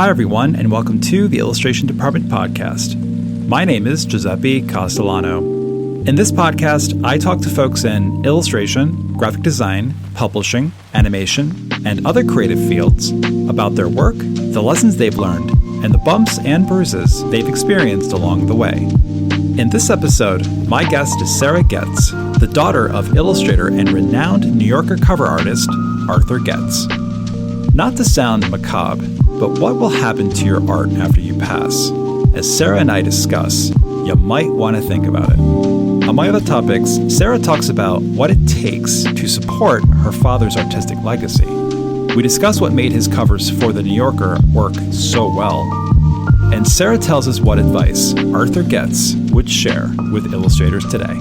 Hi, everyone, and welcome to the Illustration Department podcast. My name is Giuseppe Castellano. In this podcast, I talk to folks in illustration, graphic design, publishing, animation, and other creative fields about their work, the lessons they've learned, and the bumps and bruises they've experienced along the way. In this episode, my guest is Sarah Getz, the daughter of illustrator and renowned New Yorker cover artist Arthur Getz. Not to sound macabre, but what will happen to your art after you pass? As Sarah and I discuss, you might want to think about it. Among other topics, Sarah talks about what it takes to support her father's artistic legacy. We discuss what made his covers for The New Yorker work so well. And Sarah tells us what advice Arthur Getz would share with illustrators today.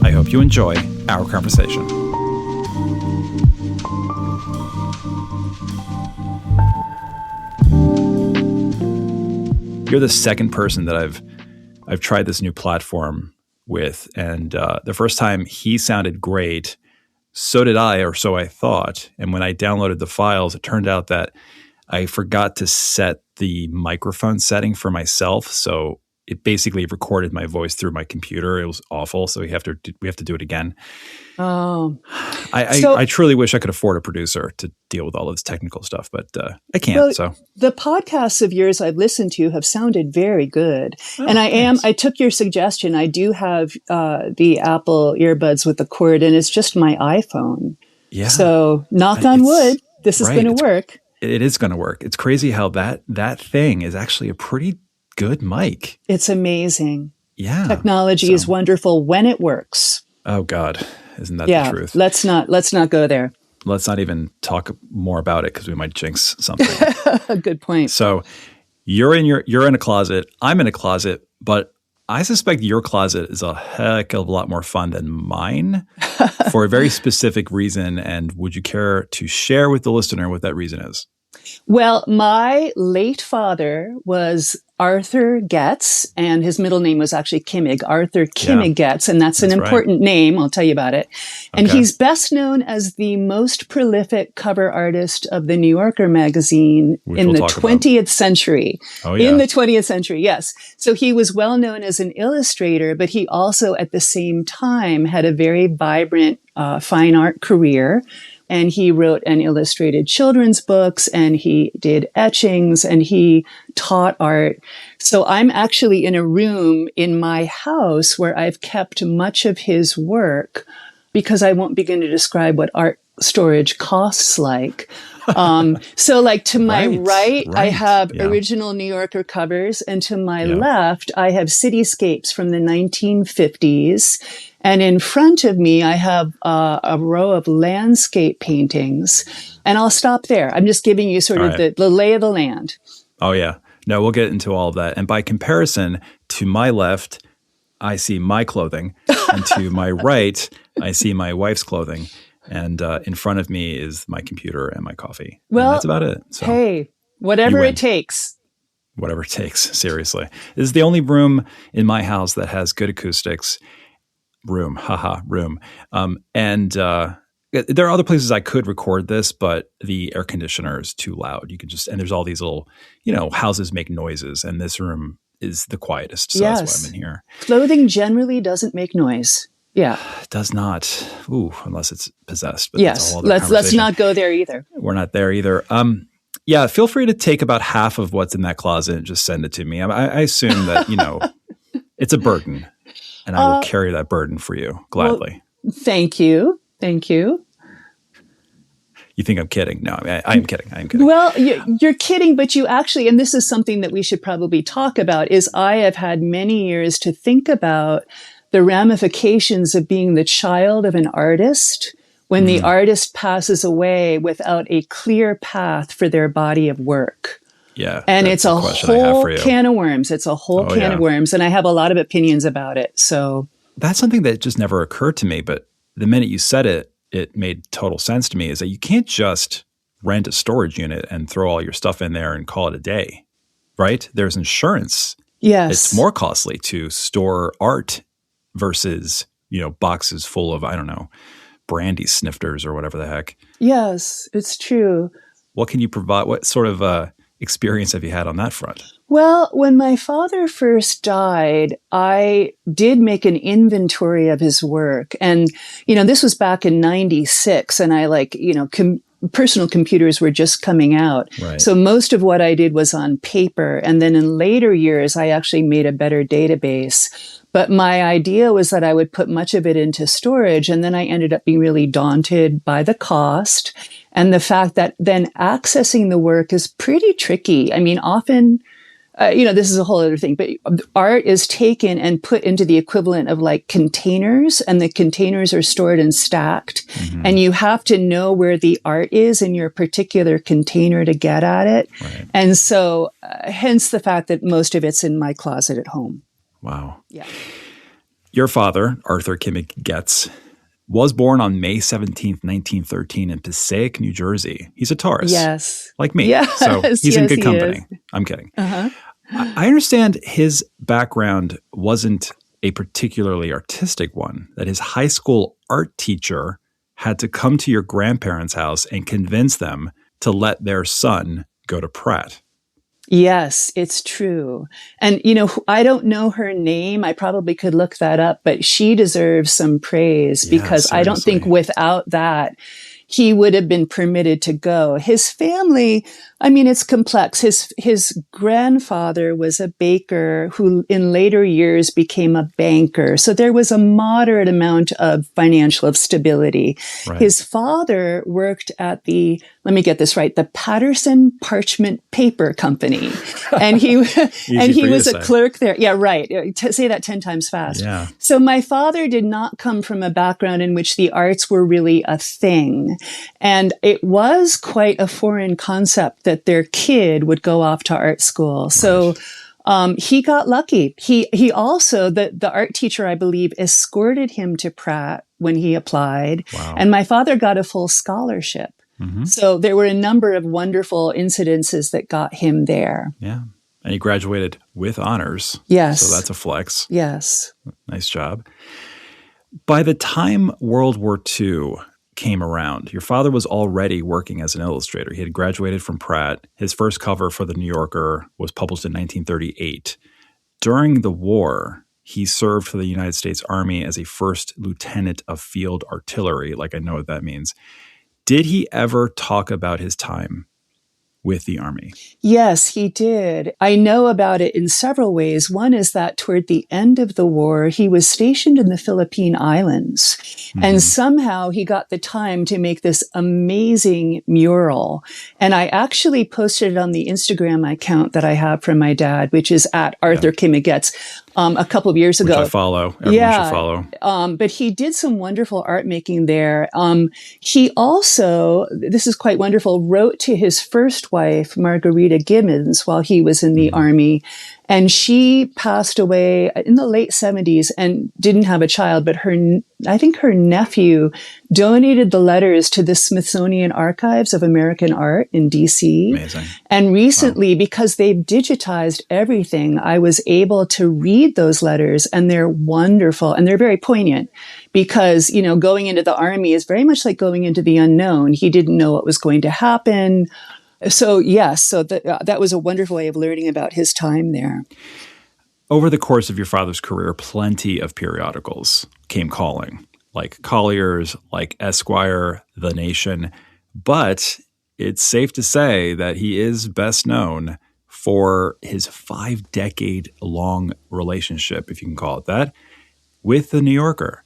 I hope you enjoy our conversation. You're the second person that I've tried this new platform with, and the first time he sounded great. So did I, or so I thought. And when I downloaded the files, it turned out that I forgot to set the microphone setting for myself. So it basically recorded my voice through my computer. It was awful. So we have to do it again. Oh, I truly wish I could afford a producer to deal with all of this technical stuff, but I can't. Well, so the podcasts of yours I've listened to have sounded very good. And I took your suggestion. I do have the Apple earbuds with the cord, and it's just my iPhone. Yeah. So knock on wood, this is going to work. It is going to work. It's crazy how that thing is actually a pretty good mic. It's amazing. Yeah. Technology is wonderful when it works. Oh God. Isn't that the truth? Let's not go there. Let's not even talk more about it because we might jinx something. Good point. So you're in a closet. I'm in a closet, but I suspect your closet is a heck of a lot more fun than mine for a very specific reason. And would you care to share with the listener what that reason is? Well, my late father was Arthur Getz, and his middle name was actually Kimmig, Arthur Kimmig Getz, and that's an important name. I'll tell you about it. And he's best known as the most prolific cover artist of the New Yorker magazine in the 20th century. Oh, yeah. In the 20th century, yes. So he was well known as an illustrator, but he also at the same time had a very vibrant fine art career. And he wrote and illustrated children's books, and he did etchings, and he taught art. So I'm actually in a room in my house where I've kept much of his work, because I won't begin to describe what art storage costs like. So like to my right, I have original New Yorker covers, and to my left, I have cityscapes from the 1950s. And in front of me, I have a row of landscape paintings. And I'll stop there. I'm just giving you sort of the lay of the land. Oh, yeah. No, we'll get into all of that. And by comparison, to my left, I see my clothing. And to my right, I see my wife's clothing. And in front of me is my computer and my coffee. Well, and that's about it. So, hey, whatever it takes. Whatever it takes, seriously. This is the only room in my house that has good acoustics. Room. And there are other places I could record this, but the air conditioner is too loud. You can and there's all these little, houses make noises, and this room is the quietest. So that's why I'm in here. Clothing generally doesn't make noise. Yeah. It does not. Ooh, unless it's possessed. But yes. Let's not go there either. We're not there either. Yeah. Feel free to take about half of what's in that closet and just send it to me. I assume that, it's a burden. And I will carry that burden for you gladly. Well, thank you. You think I'm kidding? No, I am kidding. Well, you're kidding, but you actually, and this is something that we should probably talk about, is I have had many years to think about the ramifications of being the child of an artist when the artist passes away without a clear path for their body of work. Yeah. And it's a whole can of worms. It's a whole can of worms. And I have a lot of opinions about it. So that's something that just never occurred to me. But the minute you said it, it made total sense to me, is that you can't just rent a storage unit and throw all your stuff in there and call it a day, right? There's insurance. Yes. It's more costly to store art versus, boxes full of, I don't know, brandy snifters or whatever the heck. Yes, it's true. What can you provide? What sort of experience have you had on that front? Well, when my father first died, I did make an inventory of his work. And, this was back in 96, and I personal computers were just coming out. Right. So most of what I did was on paper. And then in later years, I actually made a better database. But my idea was that I would put much of it into storage. And then I ended up being really daunted by the cost and the fact that then accessing the work is pretty tricky. I mean, often, this is a whole other thing, but art is taken and put into the equivalent of like containers, and the containers are stored and stacked. Mm-hmm. And you have to know where the art is in your particular container to get at it. Right. And so hence the fact that most of it's in my closet at home. Wow. Yeah. Your father, Arthur Kimmig Getz, was born on May 17th, 1913 in Passaic, New Jersey. He's a Taurus. Yes. Like me. Yes. So he's in good company. Is. I'm kidding. Uh-huh. I understand his background wasn't a particularly artistic one, that his high school art teacher had to come to your grandparents' house and convince them to let their son go to Pratt. Yes, it's true. And, I don't know her name. I probably could look that up, but she deserves some praise because I don't think without that, he would have been permitted to go. His family, it's complex. His grandfather was a baker who in later years became a banker. So there was a moderate amount of financial stability. Right. His father worked at let me get this right, the Patterson Parchment Paper Company. And he was a clerk there. Yeah, right. Say that 10 times fast. Yeah. So my father did not come from a background in which the arts were really a thing. And it was quite a foreign concept that their kid would go off to art school. So he got lucky. He also, the art teacher, I believe, escorted him to Pratt when he applied. Wow. And my father got a full scholarship. Mm-hmm. So there were a number of wonderful incidences that got him there. Yeah. And he graduated with honors. Yes. So that's a flex. Yes. Nice job. By the time World War II came around, your father was already working as an illustrator. He had graduated from Pratt. His first cover for the New Yorker was published in 1938. During the war, he served for the United States Army as a first lieutenant of field artillery, like I know what that means. Did he ever talk about his time with the Army? Yes, he did. I know about it in several ways. One is that toward the end of the war, he was stationed in the Philippine Islands. Mm-hmm. And somehow he got the time to make this amazing mural. And I actually posted it on the Instagram account that I have from my dad, which is at Arthur Kimmig Getz, a couple of years ago. Which I follow. Everyone should follow. But he did some wonderful art making there. He also, this is quite wonderful, wrote to his first wife, Margarita Gibbons, while he was in the Army. And she passed away in the late 70s and didn't have a child, but I think her nephew donated the letters to the Smithsonian Archives of American Art in DC. Amazing. And recently, because they've digitized everything, I was able to read those letters, and they're wonderful and they're very poignant because, going into the Army is very much like going into the unknown. He didn't know what was going to happen. So, yes, that was a wonderful way of learning about his time there. Over the course of your father's career, plenty of periodicals came calling, like Collier's, like Esquire, The Nation. But it's safe to say that he is best known for his 5-decade-long relationship, if you can call it that, with The New Yorker.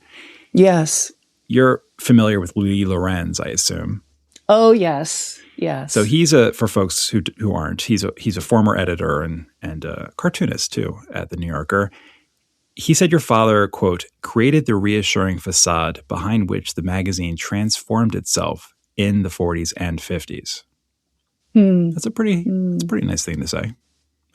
Yes. You're familiar with Louis Lorenz, I assume. Oh, yes. Yes. So he's for folks who aren't, he's a former editor and a cartoonist too at The New Yorker. He said your father, quote, created the reassuring facade behind which the magazine transformed itself in the 40s and 50s. That's a pretty nice thing to say.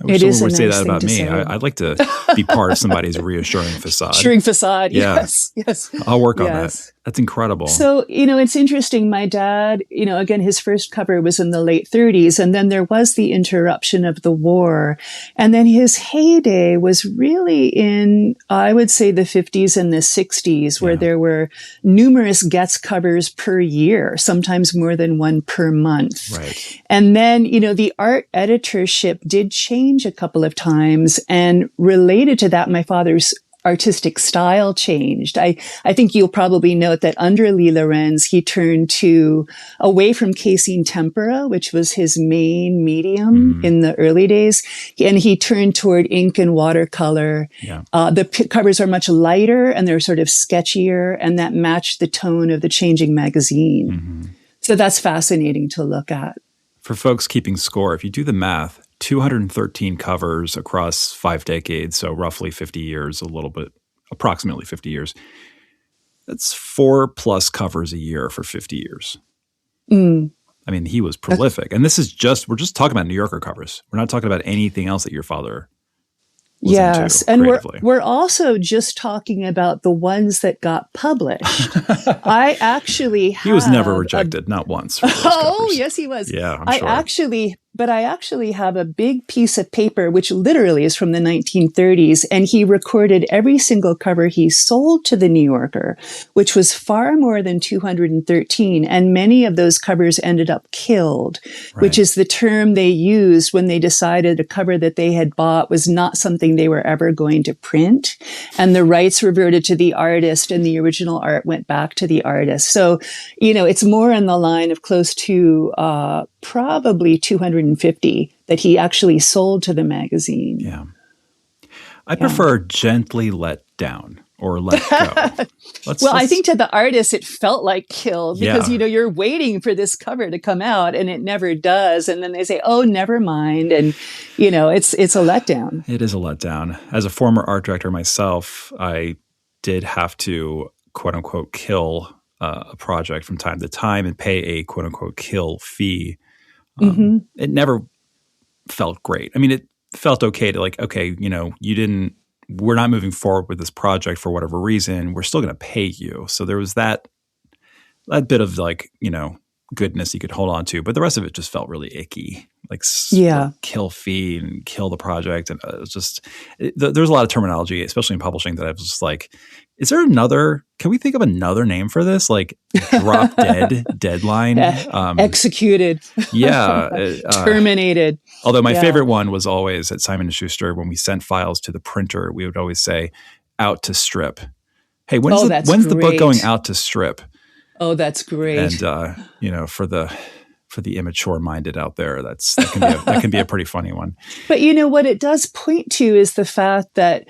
I wish someone would say that about me. I'd like to be part of somebody's reassuring facade. Yeah. Yes. I'll work on that. That's incredible. So, it's interesting. My dad, again, his first cover was in the late 30s, and then there was the interruption of the war. And then his heyday was really in, I would say, the 50s and the 60s, where there were numerous Getz covers per year, sometimes more than one per month. Right. And then, the art editorship did change a couple of times, and related to that, my father's artistic style changed. I think you'll probably note that under Lee Lorenz, he turned away from casing tempera, which was his main medium in the early days, and he turned toward ink and watercolor. Yeah. The covers are much lighter and they're sort of sketchier, and that matched the tone of the changing magazine. Mm-hmm. So that's fascinating to look at. For folks keeping score, if you do the math, 213 covers across 5 decades, so roughly 50 years, approximately 50 years. That's 4+ covers a year for 50 years. I mean, he was prolific. And we're just talking about New Yorker covers. We're not talking about anything else that your father was into and creatively. we're also just talking about the ones that got published. I actually he was never rejected, not once. For those covers. Yes, he was. Yeah, I'm sure. I actually have a big piece of paper, which literally is from the 1930s, and he recorded every single cover he sold to the New Yorker, which was far more than 213. And many of those covers ended up killed, which is the term they used when they decided a cover that they had bought was not something they were ever going to print. And the rights reverted to the artist and the original art went back to the artist. So, it's more in the line of close to probably 250 that he actually sold to the magazine. Yeah. I prefer gently let down or let go. I think to the artist, it felt like killed because, you're waiting for this cover to come out and it never does. And then they say, oh, never mind. And, it's a letdown. It is a letdown. As a former art director myself, I did have to, quote unquote, kill a project from time to time and pay a, quote unquote, kill fee. It never felt great. I mean, it felt okay to we're not moving forward with this project for whatever reason. We're still going to pay you. So there was that bit of goodness you could hold on to, but the rest of it just felt really icky. Kill fee and kill the project. And it was just, there's a lot of terminology, especially in publishing, that I was just like, can we think of another name for this? Like drop dead, deadline? Executed. Terminated. Although my favorite one was always at Simon & Schuster, when we sent files to the printer, we would always say, out to strip. Hey, when's the book going out to strip? Oh, that's great. And, for the immature minded out there, that can be a pretty funny one. But what it does point to is the fact that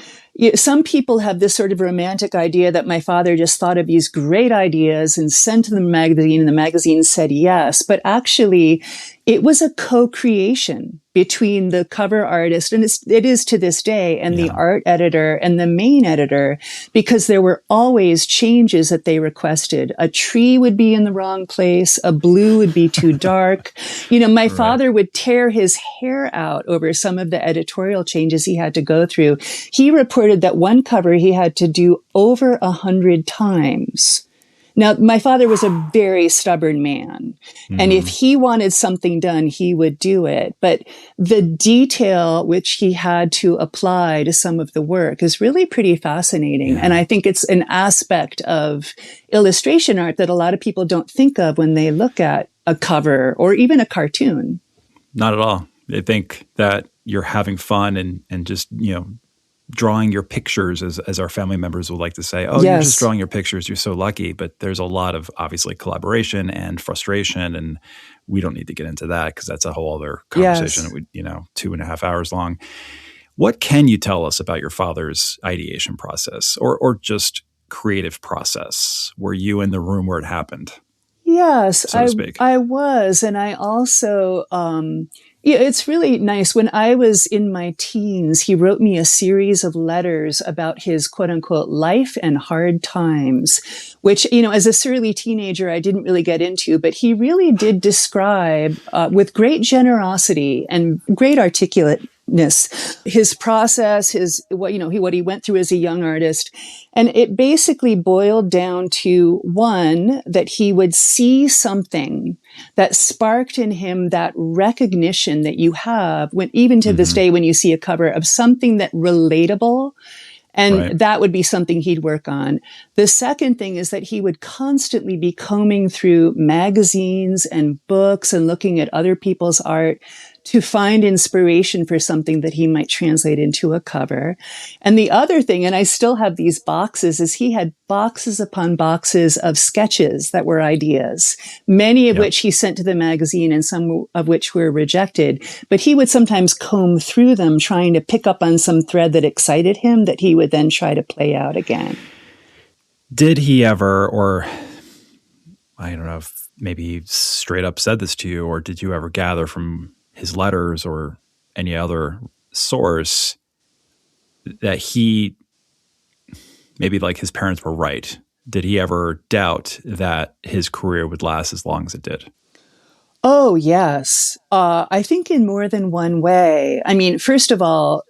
some people have this sort of romantic idea that my father just thought of these great ideas and sent to the magazine, and the magazine said yes. But actually, it was a co-creation between the cover artist, and it is to this day, and the art editor and the main editor, because there were always changes that they requested. A tree would be in the wrong place. A blue would be too dark. My father would tear his hair out over some of the editorial changes he had to go through. He reported that one cover he had to do over 100 times. Now, my father was a very stubborn man, and if he wanted something done, he would do it. But the detail which he had to apply to some of the work is really pretty fascinating. And I think it's an aspect of illustration art that a lot of people don't think of when they look at a cover or even a cartoon. Not at all. They think that you're having fun and just, drawing your pictures, as our family members would like to say. Oh, you're just drawing your pictures. You're so lucky. But there's a lot of, obviously, collaboration and frustration. And we don't need to get into that because that's a whole other conversation that would, 2.5 hours long. What can you tell us about your father's ideation process or just creative process? Were you in the room where it happened? Yes, so to speak? I was. And I also, it's really nice. When I was in my teens, he wrote me a series of letters about his quote unquote life and hard times, which, as a surly teenager, I didn't really get into, but he really did describe with great generosity and great articulate his process, what he went through as a young artist. And it basically boiled down to one, that he would see something that sparked in him that recognition that you have when, even to this day, when you see a cover of something that relatable. And that would be something he'd work on. The second thing is that he would constantly be combing through magazines and books and looking at other people's art to find inspiration for something that he might translate into a cover. And the other thing, and I still have these boxes, is he had boxes upon boxes of sketches that were ideas, many of which he sent to the magazine and some of which were rejected. But he would sometimes comb through them, trying to pick up on some thread that excited him that he would then try to play out again. Did he ever, or I don't know if maybe he straight up said this to you, or did you ever gather from his letters or any other source that he, maybe like his parents were right? Did he ever doubt that his career would last as long as it did? Oh, yes. I think in more than one way. I mean, first of all,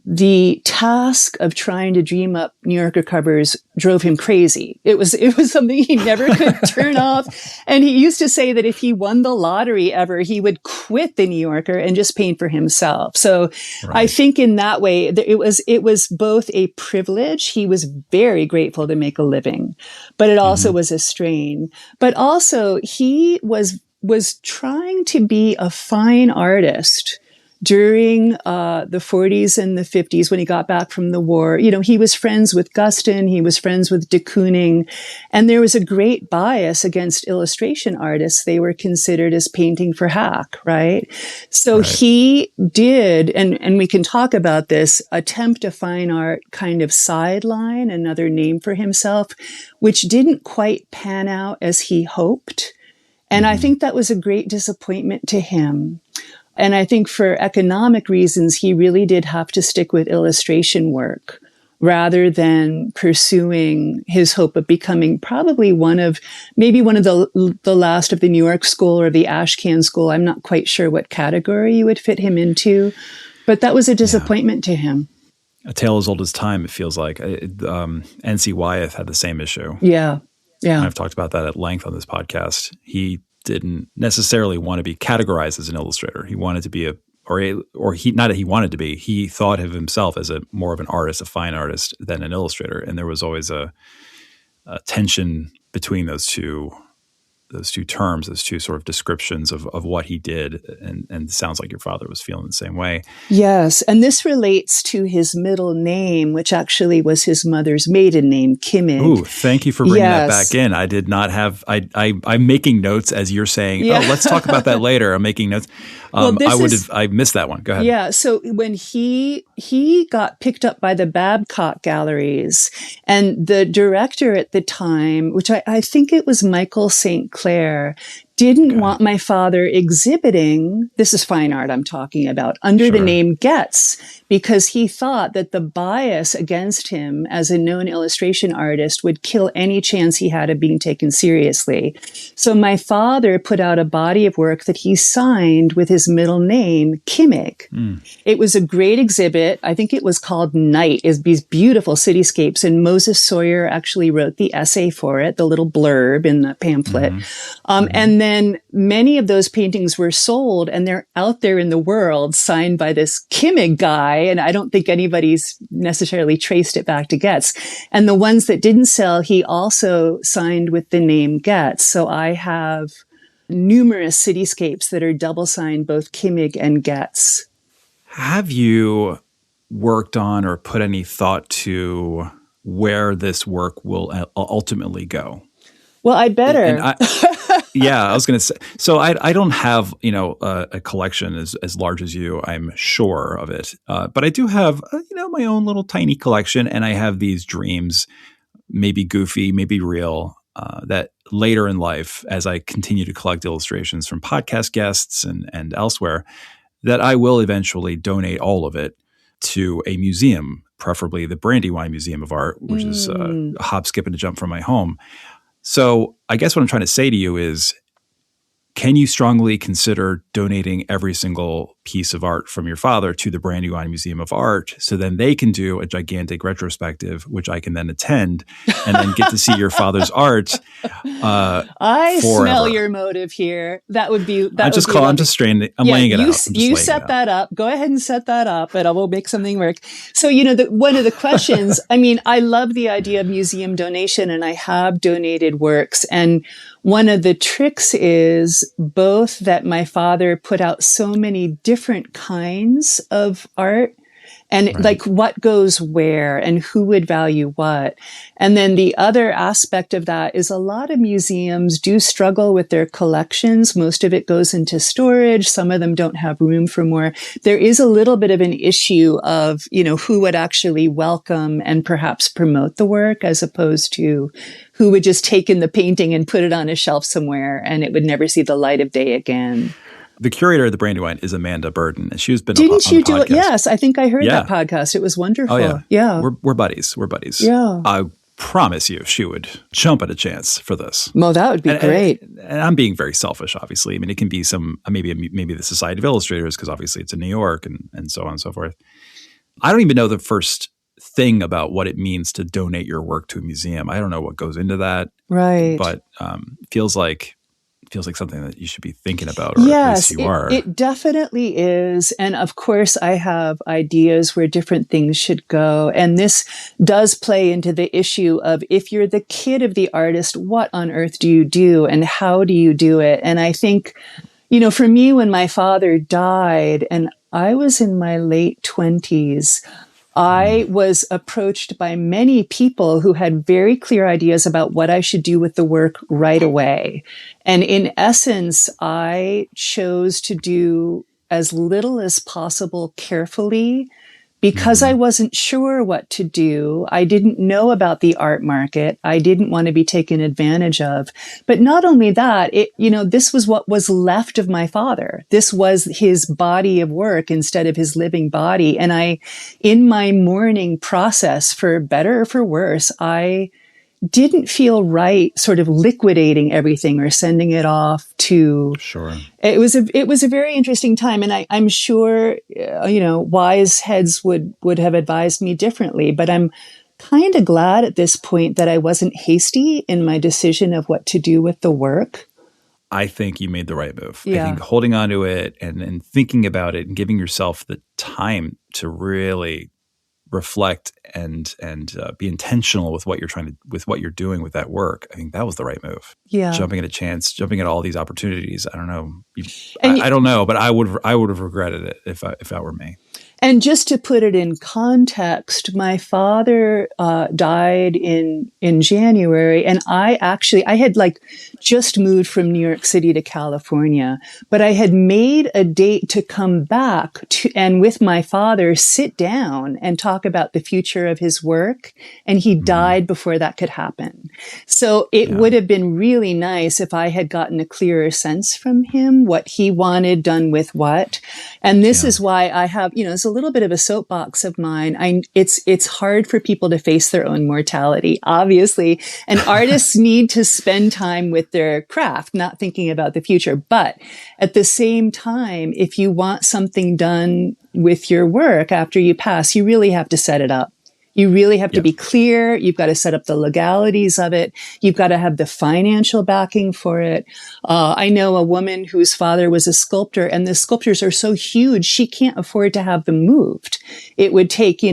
the task of trying to dream up New Yorker covers drove him crazy. It was something he never could turn off. And he used to say that if he won the lottery ever, he would quit the New Yorker and just paint for himself. So I think in that way, it was both a privilege. He was very grateful to make a living, but it also was a strain. But also he was trying to be a fine artist during the 40s and the 50s, when he got back from the war. He was friends with Guston, he was friends with Kooning, and there was a great bias against illustration artists. They were considered as painting for hack, right? So he did, and we can talk about this, attempt a fine art kind of sideline, another name for himself, which didn't quite pan out as he hoped. And I think that was a great disappointment to him. And I think for economic reasons, he really did have to stick with illustration work rather than pursuing his hope of becoming probably one of the last of the New York school or the Ashcan school. I'm not quite sure what category you would fit him into, but that was a disappointment to him. A tale as old as time, it feels like. N.C. Wyeth had the same issue. Yeah. And I've talked about that at length on this podcast. He didn't necessarily want to be categorized as an illustrator. He wanted to be he thought of himself as more of an artist, a fine artist, than an illustrator. And there was always a tension between those two terms, those two sort of descriptions of what he did. And it sounds like your father was feeling the same way. Yes. And this relates to his middle name, which actually was his mother's maiden name, Kimmig. Ooh, thank you for bringing that back in. I did not have, I'm making notes as you're saying, let's talk about that later. I'm making notes. I missed that one. Go ahead. Yeah. So when he got picked up by the Babcock Galleries, and the director at the time, which I think it was Michael St. Clair, didn't want my father exhibiting, this is fine art I'm talking about, under the name Getz, because he thought that the bias against him as a known illustration artist would kill any chance he had of being taken seriously. So my father put out a body of work that he signed with his middle name, Kimmig. It was a great exhibit. I think it was called Night. It's these beautiful cityscapes, and Moses Sawyer actually wrote the essay for it, the little blurb in the pamphlet. And then many of those paintings were sold, and they're out there in the world signed by this Kimmig guy. And I don't think anybody's necessarily traced it back to Getz. And the ones that didn't sell, he also signed with the name Getz. So I have numerous cityscapes that are double signed, both Kimmig and Getz. Have you worked on or put any thought to where this work will ultimately go? Well, I better. I was going to say, so I don't have, a collection as large as you, I'm sure of it. But I do have, my own little tiny collection, and I have these dreams, maybe goofy, maybe real, that later in life, as I continue to collect illustrations from podcast guests and elsewhere, that I will eventually donate all of it to a museum, preferably the Brandywine Museum of Art, which is a hop, skip, and a jump from my home. So I guess what I'm trying to say to you is, can you strongly consider donating every single piece of art from your father to the Brandywine Museum of Art. So then they can do a gigantic retrospective, which I can then attend and then get to see your father's art. I smell your motive here. That would be. I'm just laying it out. You set that up. Go ahead and set that up, and I will make something work. So, one of the questions, I mean, I love the idea of museum donation, and I have donated works. And one of the tricks is both that my father put out so many different kinds of art and like what goes where and who would value what. And then the other aspect of that is a lot of museums do struggle with their collections. Most of it goes into storage. Some of them don't have room for more. There is a little bit of an issue of, who would actually welcome and perhaps promote the work as opposed to who would just take in the painting and put it on a shelf somewhere and it would never see the light of day again. The curator of the Brandywine is Amanda Burden, and she's been Didn't you do it? Yes, I think I heard that podcast. It was wonderful. Oh, yeah. We're buddies. Yeah. I promise you she would jump at a chance for this. Well, that would be great. And I'm being very selfish, obviously. I mean, it can be maybe the Society of Illustrators, because obviously it's in New York and so on and so forth. I don't even know the first thing about what it means to donate your work to a museum. I don't know what goes into that. Right. But feels like something that you should be thinking about, or at least you are. It definitely is. And of course, I have ideas where different things should go. And this does play into the issue of if you're the kid of the artist, what on earth do you do and how do you do it? And I think, for me, when my father died and I was in my late 20s, I was approached by many people who had very clear ideas about what I should do with the work right away. And in essence, I chose to do as little as possible carefully because I wasn't sure what to do. I didn't know about the art market. I didn't want to be taken advantage of. But not only that, this was what was left of my father. This was his body of work instead of his living body. And in my mourning process, for better or for worse, I didn't feel right sort of liquidating everything or sending it off to. Sure. It was a very interesting time. And I'm sure, wise heads would have advised me differently, but I'm kind of glad at this point that I wasn't hasty in my decision of what to do with the work. I think you made the right move. Yeah. I think holding on to it and thinking about it and giving yourself the time to really reflect and be intentional with what you're doing with that work. I think that was the right move. Yeah. Jumping at all these opportunities. I don't know. I don't know, but I would have regretted it if that were me. And just to put it in context, my father died in January, and I had just moved from New York City to California, but I had made a date to come back and with my father sit down and talk about the future of his work, and he died before that could happen. So it would have been really nice if I had gotten a clearer sense from him what he wanted done with what. And this is why I have, it's a little bit of a soapbox of mine. It's hard for people to face their own mortality, obviously, and artists need to spend time with their craft, not thinking about the future. But at the same time, if you want something done with your work after you pass, you really have to set it up. You really have to be clear. You've got to set up the legalities of it. You've got to have the financial backing for it. I know a woman whose father was a sculptor, and the sculptures are so huge, she can't afford to have them moved. It would take,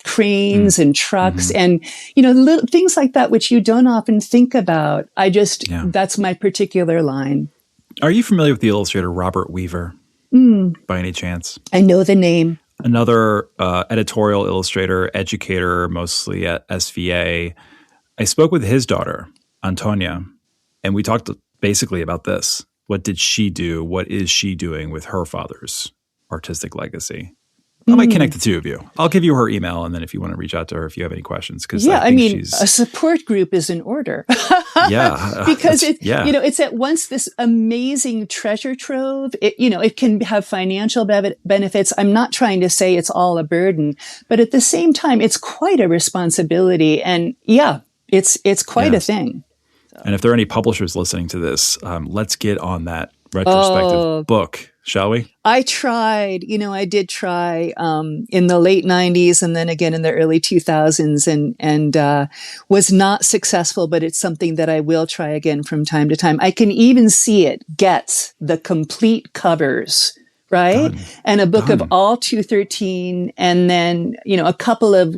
cranes and trucks and, little things like that, which you don't often think about. That's my particular line. Are you familiar with the illustrator Robert Weaver by any chance? I know the name. Another editorial illustrator, educator, mostly at SVA. I spoke with his daughter, Antonia, and we talked basically about this. What did she do? What is she doing with her father's artistic legacy? I might connect the two of you. I'll give you her email, and then if you want to reach out to her if you have any questions. A support group is in order. Because it's at once this amazing treasure trove. It can have financial benefits. I'm not trying to say it's all a burden, but at the same time, it's quite a responsibility. And it's quite a thing. And if there are any publishers listening to this, let's get on that retrospective book, shall we? I tried, I did try in the late 90s and then again in the early 2000s and was not successful, but it's something that I will try again from time to time. I can even see it, Getz, the complete covers, right? Done. And a book of all 213 and then, a couple of,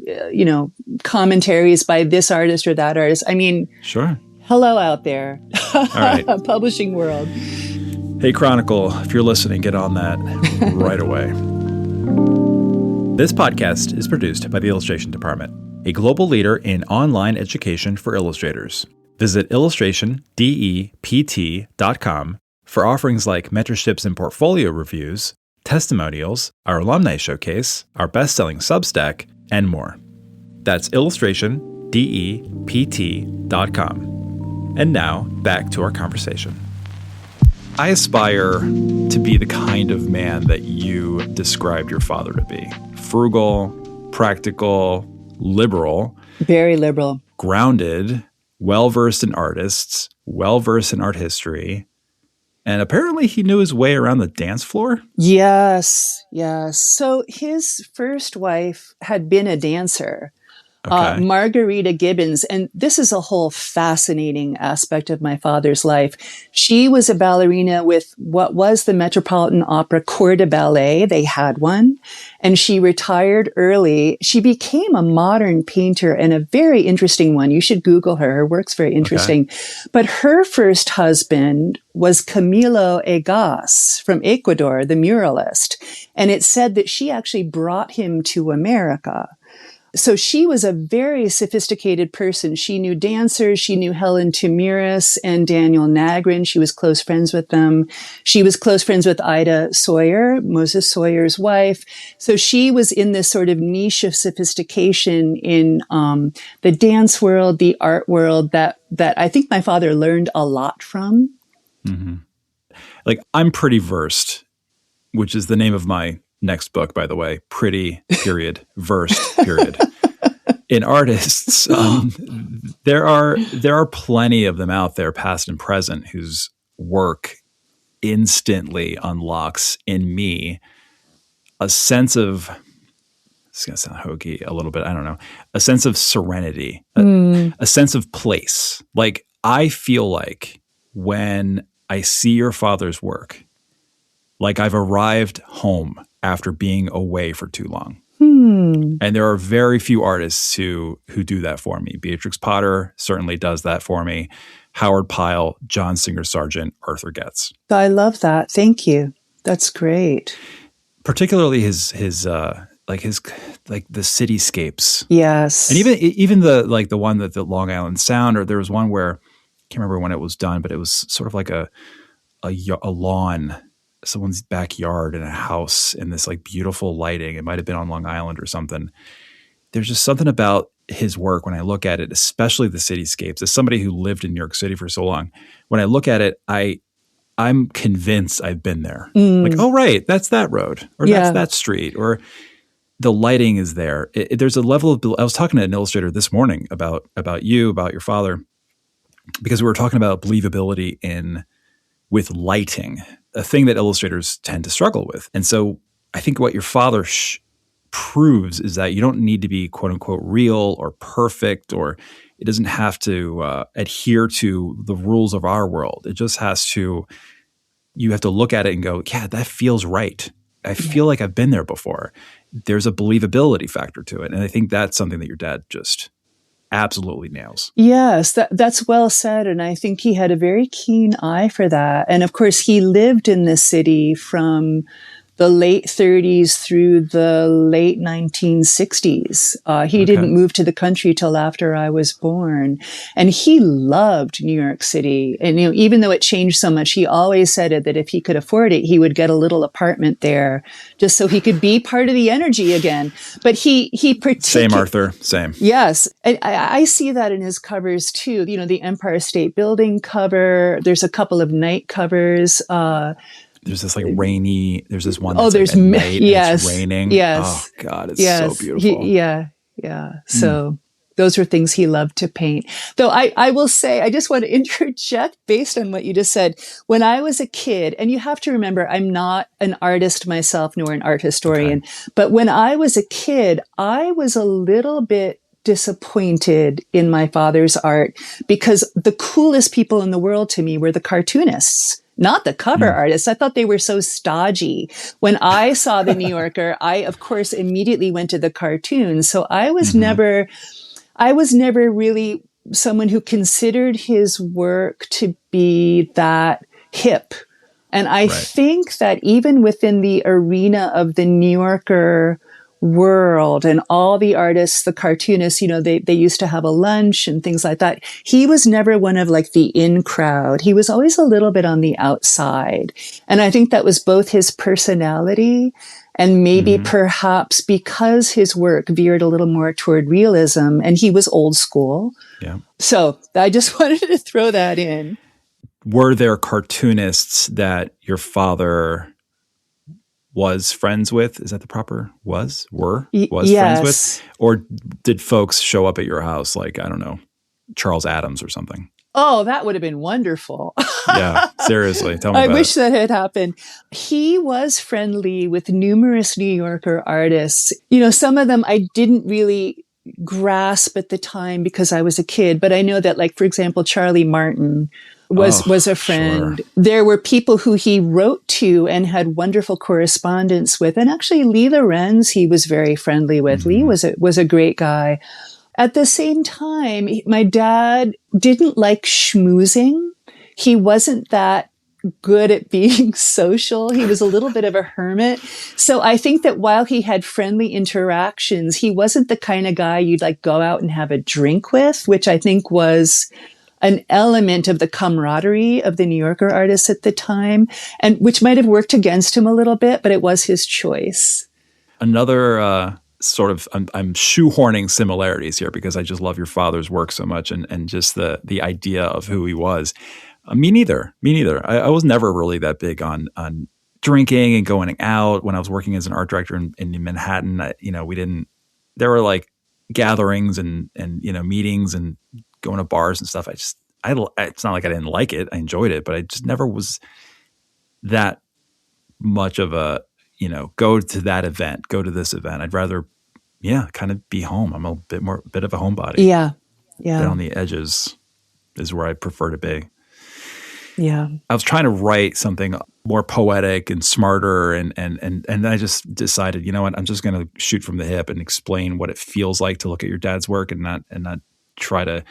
commentaries by this artist or that artist. I mean, sure. Hello out there. All right. Publishing world. Hey, Chronicle, if you're listening, get on that right away. This podcast is produced by the Illustration Department, a global leader in online education for illustrators. Visit illustrationdept.com for offerings like mentorships and portfolio reviews, testimonials, our alumni showcase, our best-selling Substack, and more. That's illustrationdept.com. And now, back to our conversation. I aspire to be the kind of man that you described your father to be. Frugal, practical, liberal. Very liberal. Grounded, well-versed in artists, well-versed in art history. And apparently he knew his way around the dance floor? Yes. So his first wife had been a dancer. Okay. Margarita Gibbons. And this is a whole fascinating aspect of my father's life. She was a ballerina with what was the Metropolitan Opera Corps de Ballet. They had one. And she retired early. She became a modern painter and a very interesting one. You should Google her. Her work's very interesting. Okay. But her first husband was Camilo Egas from Ecuador, the muralist. And it said that she actually brought him to America. So she was a very sophisticated person. She knew dancers. She knew Helen Tamiris and Daniel Nagrin. She was close friends with them. She was close friends with Ida Sawyer, Moses Sawyer's wife. So she was in this sort of niche of sophistication in the dance world, the art world that I think my father learned a lot from. Mm-hmm. Like, I'm pretty versed, which is the name of my next book, by the way, pretty, period, versed, period. In artists, there are plenty of them out there, past and present, whose work instantly unlocks in me a sense of, it's going to sound hokey a little bit, I don't know, a sense of serenity, a sense of place. Like, I feel like when I see your father's work, like I've arrived home after being away for too long. And there are very few artists who do that for me. Beatrix Potter certainly does that for me. Howard Pyle, John Singer Sargent, Arthur Getz. I love that. Thank you. That's great. Particularly his the cityscapes. Yes. And even the one that the Long Island Sound, or there was one where I can't remember when it was done, but it was sort of like a lawn, someone's backyard in a house, and this like beautiful lighting. It might have been on Long Island or something. There's just something about his work when I look at it, especially the cityscapes. As somebody who lived in New York City for so long, when I look at it, I'm convinced I've been there. Like, oh, right, that's that road, or that's that street, or the lighting is there. There's a level of, I was talking to an illustrator this morning about you, about your father, because we were talking about believability with lighting, a thing that illustrators tend to struggle with. And so I think what your father proves is that you don't need to be quote unquote real or perfect, or it doesn't have to adhere to the rules of our world. It just has to, you have to look at it and go, yeah, that feels right. I feel like I've been there before. There's a believability factor to it. And I think that's something that your dad just absolutely nails. Yes, that's well said. And I think he had a very keen eye for that. And of course, he lived in the city from the late 30s through the late 1960s. He didn't move to the country till after I was born. And he loved New York City. And, even though it changed so much, he always said that if he could afford it, he would get a little apartment there just so he could be part of the energy again. But he Same, Arthur. Same. Yes. And I see that in his covers too. The Empire State Building cover. There's a couple of night covers. There's this there's this one that's at night, yes, and it's raining. Yes. Oh God, it's so beautiful. Yeah. So those were things he loved to paint. Though I will say, I just want to interject based on what you just said. When I was a kid, and you have to remember, I'm not an artist myself, nor an art historian, but when I was a kid, I was a little bit disappointed in my father's art because the coolest people in the world to me were the cartoonists, not the cover artists. I thought they were so stodgy. When I saw the New Yorker, I, of course, immediately went to the cartoons. So I was never really someone who considered his work to be that hip. And I think that even within the arena of the New Yorker world and all the artists, the cartoonists, they used to have a lunch and things like that. He was never one of like the in crowd. He was always a little bit on the outside. And I think that was both his personality and maybe perhaps because his work veered a little more toward realism and he was old school. Yeah. So I just wanted to throw that in. Were there cartoonists that your father was friends with? Is that the proper was yes. friends with? Or did folks show up at your house like, I don't know, Charles Addams or something? Oh, that would have been wonderful. Yeah, seriously. Tell me about it. I wish that had happened. He was friendly with numerous New Yorker artists. Some of them I didn't really grasp at the time because I was a kid, but I know that, like, for example, Charlie Martin was a friend. Sure. There were people who he wrote to and had wonderful correspondence with. And actually, Lee Lorenz, he was very friendly with. Lee was a great guy. At the same time, my dad didn't like schmoozing. He wasn't that good at being social. He was a little bit of a hermit. So I think that while he had friendly interactions, he wasn't the kind of guy you'd like go out and have a drink with, which I think was an element of the camaraderie of the New Yorker artists at the time, and which might have worked against him a little bit, but it was his choice. Another sort of, I'm shoehorning similarities here because I just love your father's work so much and just the idea of who he was. Me neither. I was never really that big on drinking and going out. When I was working as an art director in Manhattan, there were like gatherings and meetings and going to bars and stuff. It's not like I didn't like it. I enjoyed it, but I just never was that much of a, go to that event, go to this event. I'd rather, kind of be home. I'm a bit of a homebody. Yeah. Bit on the edges is where I prefer to be. Yeah. I was trying to write something more poetic and smarter and I just decided, you know what, I'm just going to shoot from the hip and explain what it feels like to look at your dad's work and not try to,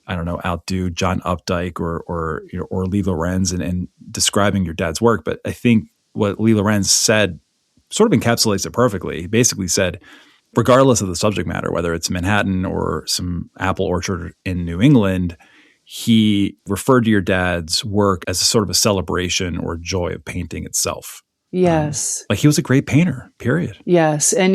I don't know, outdo John Updike or Lee Lorenz and describing your dad's work. But I think what Lee Lorenz said sort of encapsulates it perfectly. He basically said, regardless of the subject matter, whether it's Manhattan or some apple orchard in New England, he referred to your dad's work as a sort of a celebration or joy of painting itself. Yes. Like he was a great painter, period. Yes. And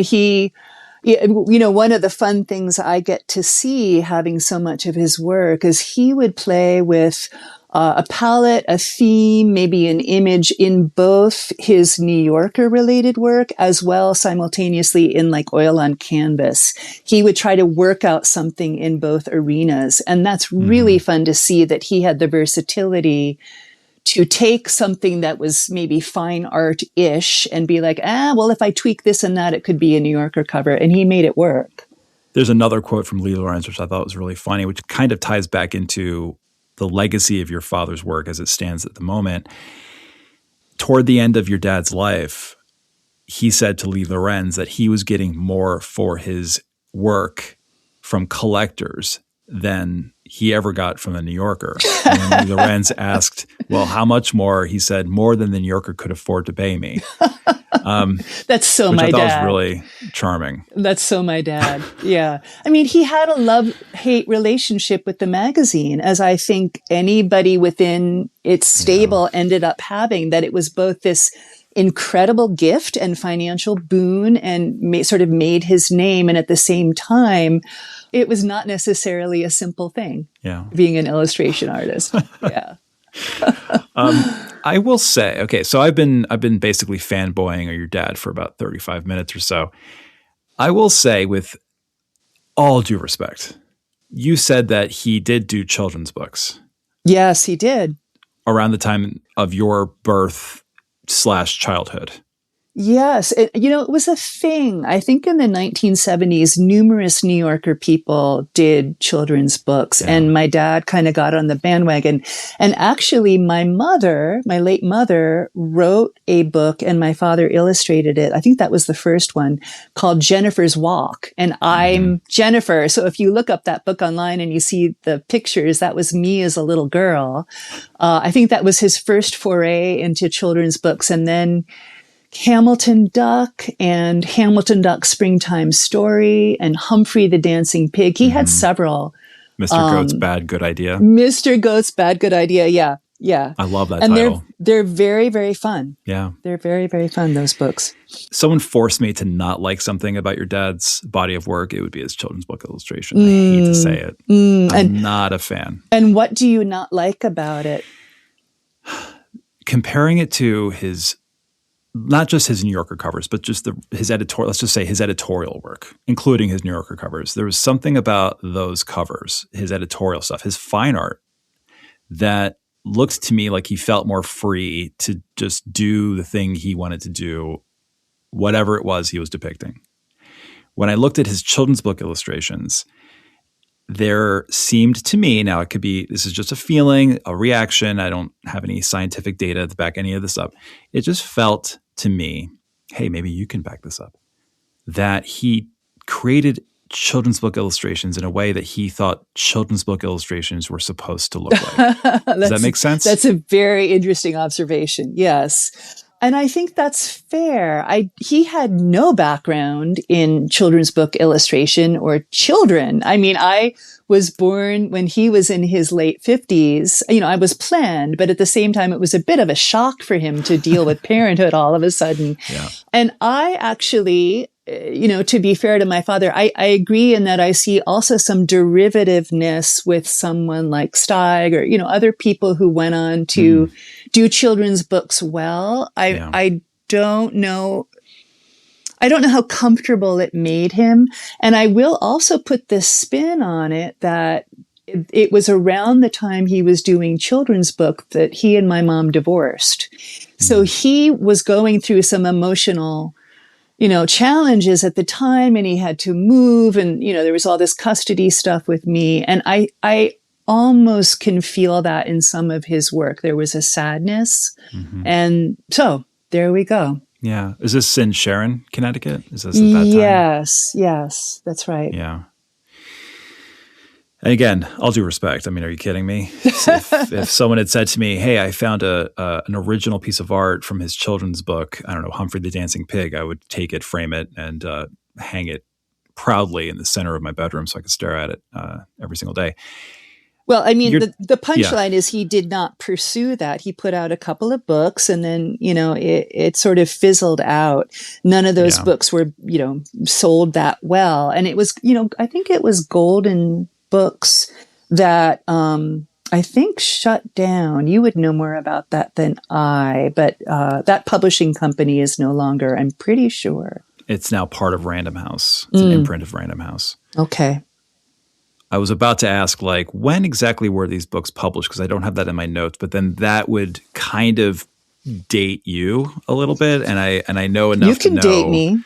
one of the fun things I get to see having so much of his work is he would play with a palette, a theme, maybe an image in both his New Yorker related work as well simultaneously in like oil on canvas. He would try to work out something in both arenas. And that's really fun to see that he had the versatility to take something that was maybe fine art-ish and be like, well, if I tweak this and that, it could be a New Yorker cover. And he made it work. There's another quote from Lee Lorenz, which I thought was really funny, which kind of ties back into the legacy of your father's work as it stands at the moment. Toward the end of your dad's life, he said to Lee Lorenz that he was getting more for his work from collectors than he ever got from the New Yorker. And when Lee Lorenz asked, well, how much more? He said, more than the New Yorker could afford to pay me. That's so which my I thought dad. was really charming. That's so my dad. Yeah. I mean, he had a love-hate relationship with the magazine, as I think anybody within its stable ended up having, that it was both this incredible gift and financial boon and sort of made his name. And at the same time, it was not necessarily a simple thing. Yeah. Being an illustration artist. Yeah. I will say, okay, so I've been basically fanboying your dad for about 35 minutes or so. I will say, with all due respect, you said that he did do children's books. Yes, he did. Around the time of your birth / childhood. Yes. It was a thing. I think in the 1970s, numerous New Yorker people did children's books, and my dad kind of got on the bandwagon. And actually, my late mother, wrote a book and my father illustrated it. I think that was the first one, called Jennifer's Walk. And I'm Jennifer. So if you look up that book online and you see the pictures, that was me as a little girl. I think that was his first foray into children's books. And then Hamilton Duck and Hamilton Duck Springtime Story and Humphrey the Dancing Pig. He had several. Mr. Goat's Bad Good Idea. Mr. Goat's Bad Good Idea. Yeah. Yeah. I love that title. They're very, very fun. Yeah. They're very, very fun, those books. Someone forced me to not like something about your dad's body of work, it would be his children's book illustration. I hate to say it. I'm not a fan. And what do you not like about it? Comparing it to not just his New Yorker covers, but just his editorial, let's just say his editorial work, including his New Yorker covers. There was something about those covers, his editorial stuff, his fine art, that looked to me like he felt more free to just do the thing he wanted to do, whatever it was he was depicting. When I looked at his children's book illustrations, there seemed to me, now it could be, this is just a feeling, a reaction, I don't have any scientific data to back any of this up. It just felt to me, hey, maybe you can back this up, that he created children's book illustrations in a way that he thought children's book illustrations were supposed to look like. Does that make sense? That's a very interesting observation. Yes. And I think that's fair. He had no background in children's book illustration or children. I mean, I was born when he was in his late 50s. I was planned, but at the same time, it was a bit of a shock for him to deal with parenthood all of a sudden. Yeah. And I actually, to be fair to my father, I agree in that I see also some derivativeness with someone like Steig or, other people who went on to do children's books well. I don't know. I don't know how comfortable it made him. And I will also put this spin on it that it was around the time he was doing children's book that he and my mom divorced. So he was going through some emotional challenges at the time, and he had to move, and, there was all this custody stuff with me. And I almost can feel that in some of his work. There was a sadness. And so there we go. Yeah. Is this in Sharon, Connecticut? Is this at that time? Yes, that's right. Yeah. And again, all due respect. I mean, are you kidding me? If someone had said to me, hey, I found an original piece of art from his children's book, I don't know, Humphrey the Dancing Pig, I would take it, frame it, and hang it proudly in the center of my bedroom so I could stare at it every single day. Well, I mean, the punchline is he did not pursue that. He put out a couple of books and then, it sort of fizzled out. None of those books were, sold that well. And it was, I think it was Golden Books that I think shut down. You would know more about that than I, but that publishing company is no longer, I'm pretty sure. It's now part of Random House. It's an imprint of Random House. Okay. I was about to ask, when exactly were these books published? Because I don't have that in my notes, but then that would kind of date you a little bit, and I know enough to know. You can date me.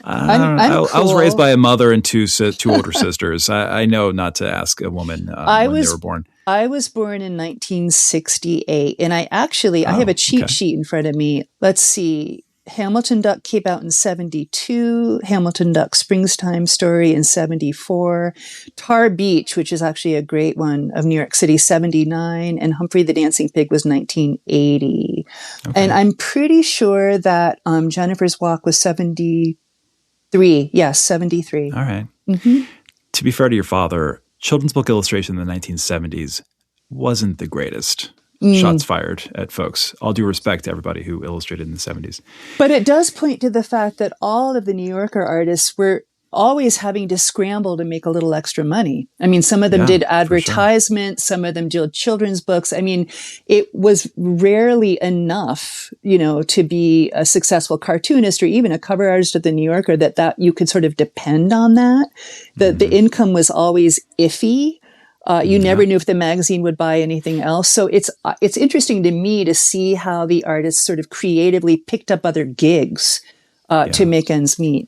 I was raised by a mother and two older sisters. I know not to ask a woman when they were born. I was born in 1968, and I have a cheat sheet in front of me. Let's see. Hamilton Duck came out in 72, Hamilton Duck Springtime Story in 74, Tar Beach, which is actually a great one, of New York City, 79, and Humphrey the Dancing Pig was 1980. Okay. And I'm pretty sure that Jennifer's Walk was 73. Yes, 73. All right. Mm-hmm. To be fair to your father, children's book illustration in the 1970s wasn't the greatest. Shots fired at folks. All due respect to everybody who illustrated in the 70s. But it does point to the fact that all of the New Yorker artists were always having to scramble to make a little extra money. I mean, some of them did advertisements, some of them did children's books. I mean, it was rarely enough, to be a successful cartoonist or even a cover artist at the New Yorker that you could sort of depend on that. The income was always iffy. You never knew if the magazine would buy anything else. So it's interesting to me to see how the artists sort of creatively picked up other gigs to make ends meet.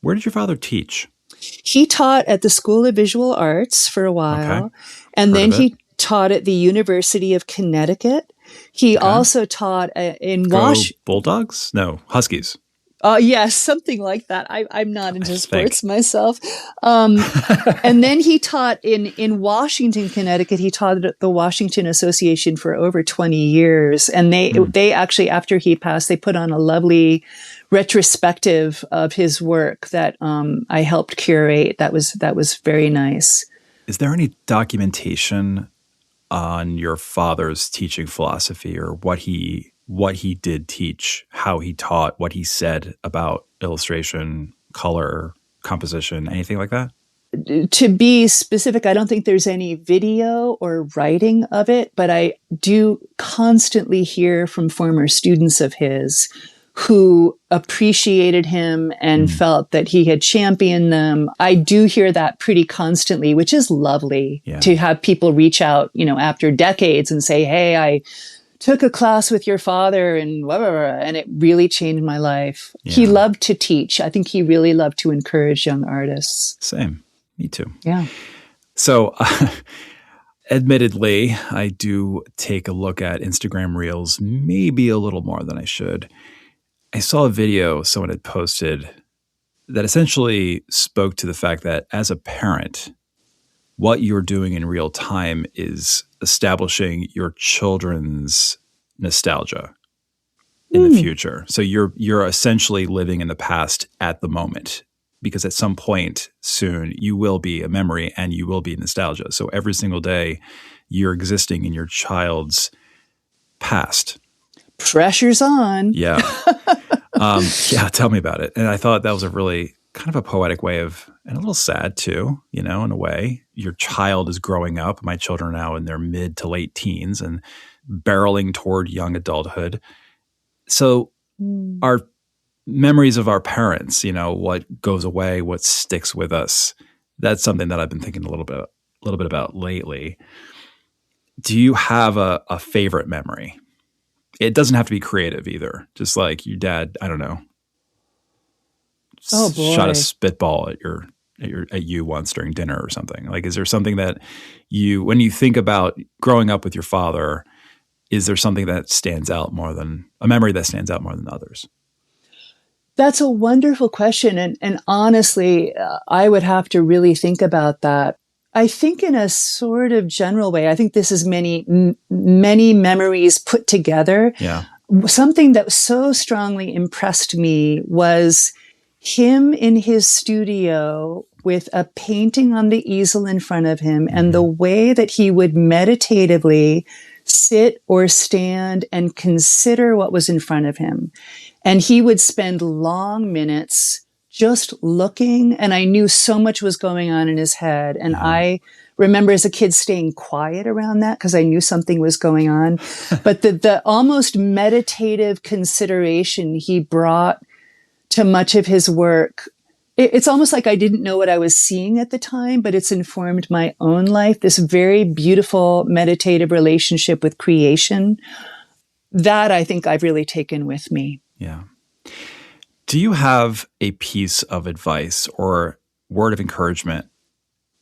Where did your father teach? He taught at the School of Visual Arts for a while, and then he taught at the University of Connecticut. He also taught in Washington. Bulldogs? No, Huskies. Yes, something like that. I'm not into sports myself. And then he taught in Washington, Connecticut. He taught at the Washington Association for over 20 years. And they actually, after he passed, they put on a lovely retrospective of his work that I helped curate. That was very nice. Is there any documentation on your father's teaching philosophy or what he did teach, how he taught, what he said about illustration, color, composition, anything like that? To be specific, I don't think there's any video or writing of it, but I do constantly hear from former students of his who appreciated him and felt that he had championed them. I do hear that pretty constantly, which is lovely to have people reach out, after decades and say, hey, I took a class with your father and blah, blah, blah, and it really changed my life. Yeah. He loved to teach. I think he really loved to encourage young artists. Same. Me too. Yeah. So admittedly, I do take a look at Instagram Reels maybe a little more than I should. I saw a video someone had posted that essentially spoke to the fact that as a parent, what you're doing in real time is establishing your children's nostalgia in the future. So you're essentially living in the past at the moment, because at some point soon you will be a memory and you will be nostalgia. So every single day you're existing in your child's past. Pressure's on. Yeah. Tell me about it. And I thought that was a really kind of a poetic way of, and a little sad too, in a way. Your child is growing up. My children are now in their mid to late teens and barreling toward young adulthood. So our memories of our parents, what goes away, what sticks with us, that's something that I've been thinking a little bit about lately. Do you have a favorite memory? It doesn't have to be creative either. Just like your dad, I don't know, shot a spitball at you once during dinner or something. Like, is there something that when you think about growing up with your father, is there something that stands out more than a memory that stands out more than others? That's a wonderful question. And honestly, I would have to really think about that. I think in a sort of general way, I think this is many memories put together. Yeah. Something that so strongly impressed me was him in his studio with a painting on the easel in front of him and the way that he would meditatively sit or stand and consider what was in front of him. And he would spend long minutes just looking, and I knew so much was going on in his head. And I remember as a kid staying quiet around that because I knew something was going on. But the almost meditative consideration he brought to much of his work, it's almost like I didn't know what I was seeing at the time, but it's informed my own life. This very beautiful meditative relationship with creation that I think I've really taken with me. Yeah. Do you have a piece of advice or word of encouragement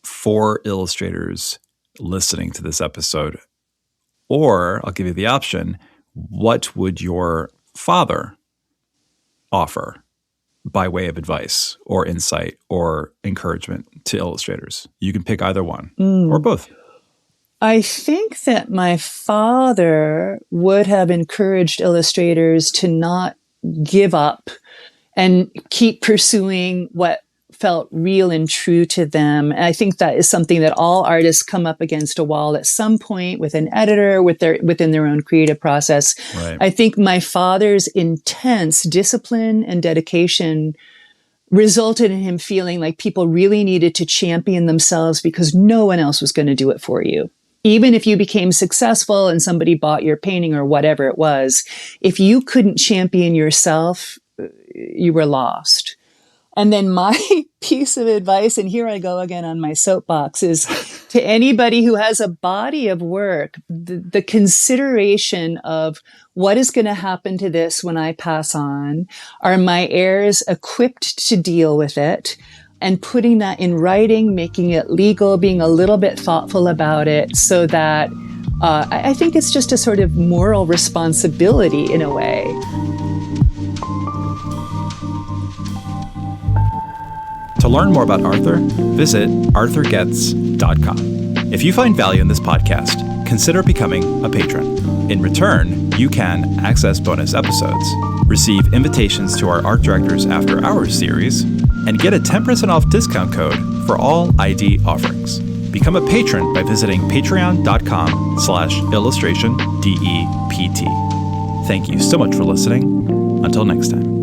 for illustrators listening to this episode? Or I'll give you the option, what would your father offer by way of advice or insight or encouragement to illustrators? You can pick either one or both. I think that my father would have encouraged illustrators to not give up and keep pursuing what felt real and true to them. And I think that is something that all artists come up against a wall at some point with an editor, within their own creative process. Right. I think my father's intense discipline and dedication resulted in him feeling like people really needed to champion themselves because no one else was going to do it for you. Even if you became successful and somebody bought your painting or whatever it was, if you couldn't champion yourself, you were lost. And then my piece of advice, and here I go again on my soapbox, is to anybody who has a body of work, the consideration of what is going to happen to this when I pass on? Are my heirs equipped to deal with it? And putting that in writing, making it legal, being a little bit thoughtful about it so that I think it's just a sort of moral responsibility in a way. To learn more about Arthur, visit arthurgetz.com. If you find value in this podcast, consider becoming a patron. In return, you can access bonus episodes, receive invitations to our Art Directors After Hours series, and get a 10% off discount code for all ID offerings. Become a patron by visiting patreon.com/illustrationdept. Thank you so much for listening. Until next time.